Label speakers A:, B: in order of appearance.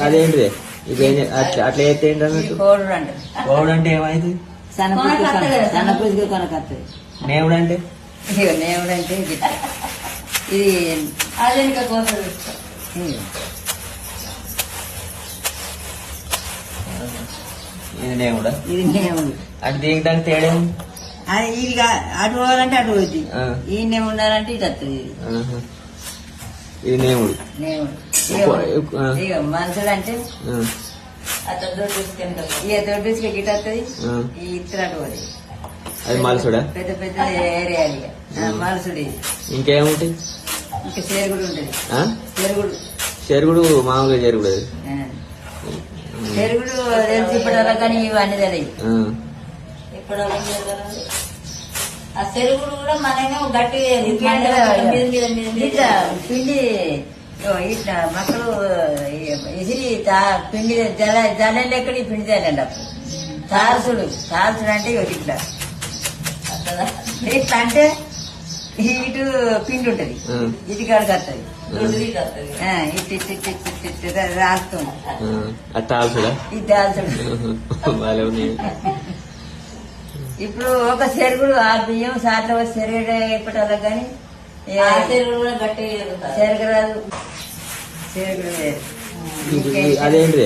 A: అదేంటి ఇది అట్లా అయితే ఏంటి అన్నట్టు గౌడు అంటే ఏమైంది
B: సన్నపూజకి కొనకత్తది.
A: నేవుడు అంటే
B: నేవుడు అంటే ఇది అదే కోసం
A: ఇది నేవుడా?
B: ఇది నేవుడు
A: అంటే దీనికి దానికి తేడా ఏముంది?
B: అది ఇది అటు పోవాలంటే అటు పోతుంది, ఈ నేము ఉండాలంటే ఇటు వస్తుంది.
A: ఇది నేవుడు.
B: నేవుడు ఇక మనుషులు అంటే ఇక దొడ్డుకి గిట్ వస్తుంది, ఈ ఇత్తు అటు పోతుంది.
A: అది మలసుడా?
B: పెద్ద పెద్ద ఏరియాలు మనుషుడు. ఇది
A: ఇంకేముంటాయి?
B: ఇంకా చేరుగుడు ఉంటుంది.
A: చెరుగుడు మామూలుగా చెరుగుడు అది
B: చెరుగుడు తెలిసి ఇప్పటివరకు కానీ ఇవన్నీ తెలియదు. ఇప్పుడు ఆ చెరుగుడు కూడా మనమే గట్టి పిండి ఇట్లా మక్కలు ఇసిరి పిండి జల్లెలు ఎక్కడి పిండి తేలండి. అప్పుడు తారసుడు అంటే ఇట్లా ఇట్లా అంటే ఇటు పిండి ఉంటది, ఇటు కాడికి వస్తుంది, ఇటు రాస్తుంది. ఇది దాల్చుడు. ఇప్పుడు ఒక చెరుగుడు ఆ బియ్యం సార్లు చెరుగడ ఇప్పటాల కానీ చెరుగుడు కూడా గట్టి చెరగరాదు. చెరుగుడు
A: అదేంటి